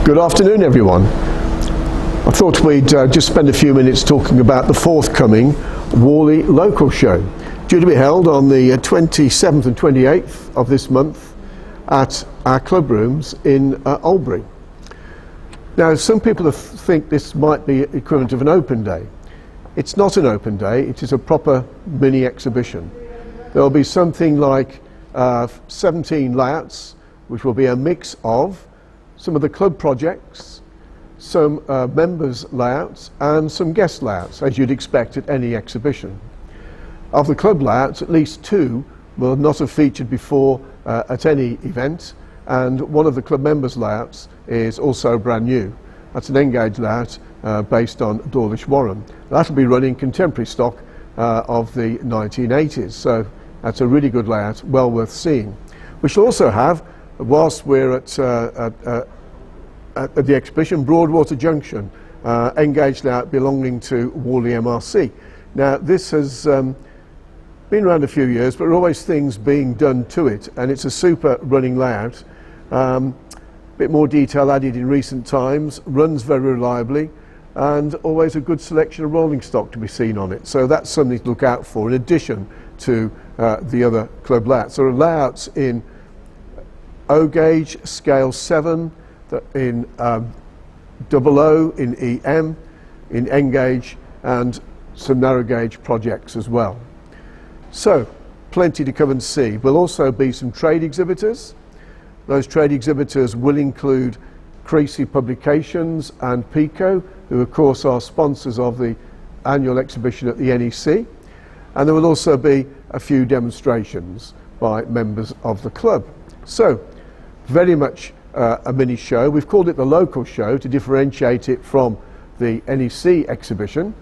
Good afternoon, everyone. I thought we'd just spend a few minutes talking about the forthcoming Warley Local Show, due to be held on the 27th and 28th of this month at our club rooms in Albury. Now, some people think this might be equivalent of an open day. It's not an open day, it is a proper mini exhibition. There will be something like 17 layouts, which will be a mix of some of the club projects, some members layouts and some guest layouts, as you'd expect at any exhibition. Of the club layouts, at least two will not have featured before at any event, and one of the club members layouts is also brand new. That's an Engage layout based on Dawlish Warren. That'll be running contemporary stock of the 1980s, so that's a really good layout, well worth seeing. We shall also have, whilst we're at the exhibition, Broadwater Junction, Engage layout belonging to Warley MRC. Now, this has been around a few years, but there are always things being done to it, and it's a super running layout. Bit more detail added in recent times, runs very reliably, and always a good selection of rolling stock to be seen on it. So that's something to look out for, in addition to the other club layouts. There are layouts in O gauge, scale 7, in double O, in EM, in N gauge, and some narrow gauge projects as well. So, plenty to come and see. There'll also be some trade exhibitors. Those trade exhibitors will include Creasy Publications and Pico, who of course are sponsors of the annual exhibition at the NEC. And there will also be a few demonstrations by members of the club. So, very much a mini show. We've called it the local show to differentiate it from the NEC exhibition,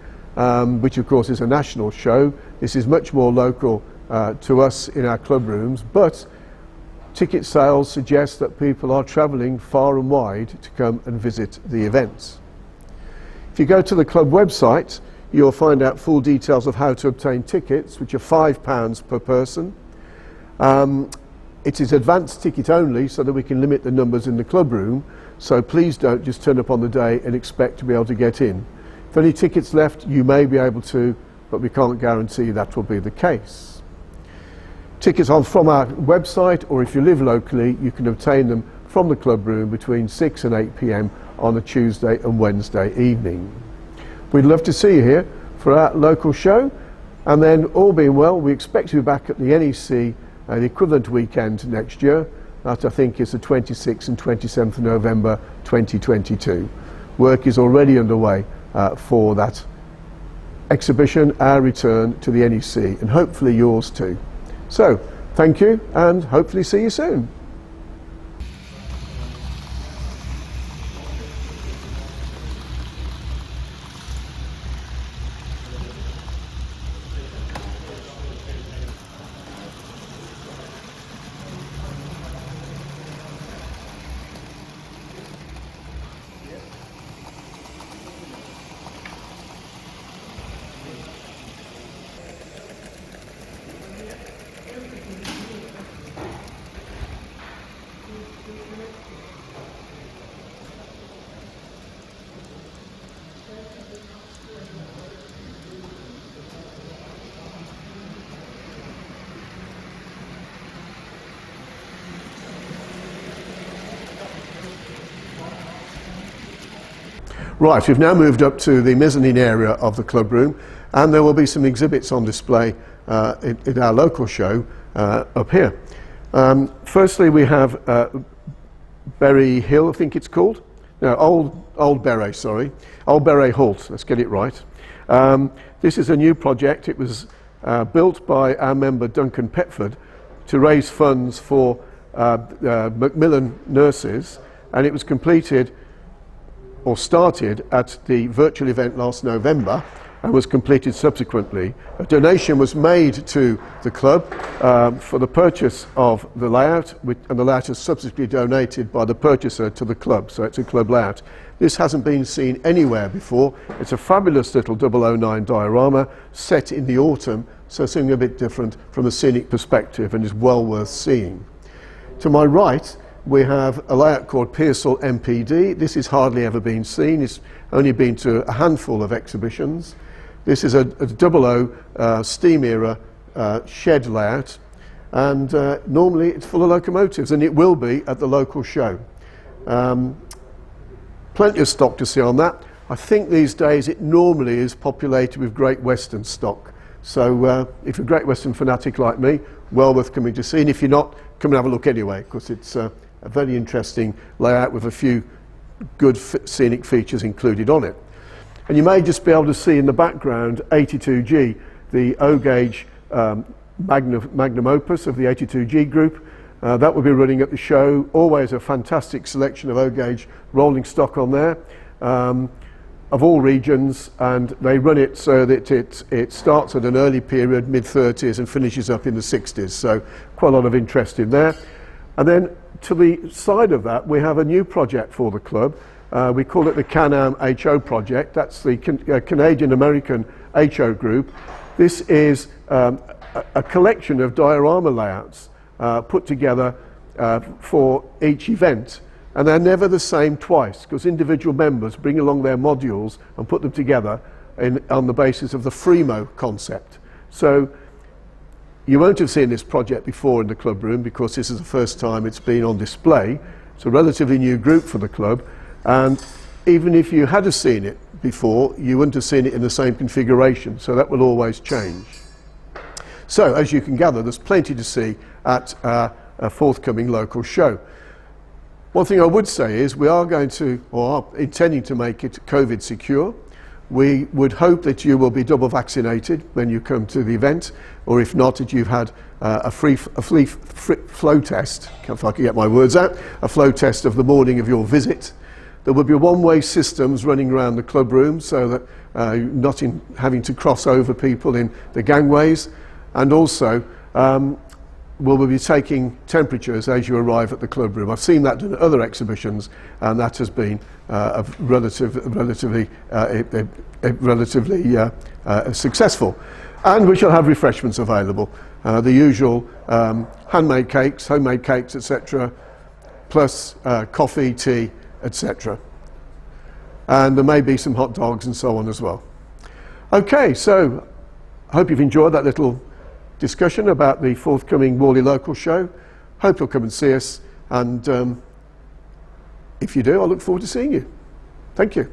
which of course is a national show. This is much more local to us in our club rooms, but ticket sales suggest that people are travelling far and wide to come and visit the events. If you go to the club website, you'll find out full details of how to obtain tickets, which are £5 per person. It is advanced ticket only, so that we can limit the numbers in the club room, so please don't just turn up on the day and expect to be able to get in. If any tickets left, you may be able to, but we can't guarantee that will be the case. Tickets are from our website, or if you live locally, you can obtain them from the club room between 6 and 8 p.m. on a Tuesday and Wednesday evening. We'd love to see you here for our local show, and then all being well, we expect to be back at the NEC the equivalent weekend next year. That I think is the 26th and 27th of November 2022. Work is already underway for that exhibition, our return to the NEC, and hopefully yours too. So, thank you, and hopefully see you soon. Right, we've now moved up to the mezzanine area of the club room, and there will be some exhibits on display in our local show up here. Firstly, we have Berry Hill, I think it's called. No, Old Berry, sorry. Old Berry Halt, let's get it right. This is a new project. It was built by our member Duncan Petford to raise funds for Macmillan nurses, and it was completed or started at the virtual event last November and was completed subsequently. A donation was made to the club for the purchase of the layout, and the layout is subsequently donated by the purchaser to the club, so it's a club layout. This hasn't been seen anywhere before. It's a fabulous little 009 diorama set in the autumn, so something a bit different from a scenic perspective and is well worth seeing. To my right, we have a layout called Pearsall MPD. This has hardly ever been seen. It's only been to a handful of exhibitions. This is a 00 steam era shed layout, and normally it's full of locomotives, and it will be at the local show. Plenty of stock to see on that. I think these days it normally is populated with Great Western stock. So if you're a Great Western fanatic like me, well worth coming to see. And if you're not, come and have a look anyway, because it's a very interesting layout with a few good scenic features included on it. And you may just be able to see in the background 82G, the O-gauge magnum opus of the 82G group. That will be running at the show. Always a fantastic selection of O-gauge rolling stock on there, of all regions, and they run it so that it starts at an early period, mid-30s, and finishes up in the 60s. So quite a lot of interest in there. And then to the side of that, we have a new project for the club. We call it the Can-Am HO project. That's the Canadian-American HO group. This is a collection of diorama layouts put together for each event. And they're never the same twice, because individual members bring along their modules and put them together on the basis of the Fremo concept. So you won't have seen this project before in the club room, because this is the first time it's been on display. It's a relatively new group for the club. And even if you had seen it before, you wouldn't have seen it in the same configuration, so that will always change. So, as you can gather, there's plenty to see at a forthcoming local show. One thing I would say is we are going to, or are intending to make it COVID secure. We would hope that you will be double vaccinated when you come to the event, or if not, that you've had a free flow test, if I can get my words out, a flow test of the morning of your visit. There will be one-way systems running around the club room, so that you're not having to cross over people in the gangways, and also we'll be taking temperatures as you arrive at the club room. I've seen that in other exhibitions, and that has been relatively successful. And we shall have refreshments available, the usual handmade cakes, homemade cakes, etc., plus coffee, tea, etc. And there may be some hot dogs and so on as well. Okay, so I hope you've enjoyed that little discussion about the forthcoming Warley Local Show. Hope you'll come and see us, and if you do, I look forward to seeing you. Thank you.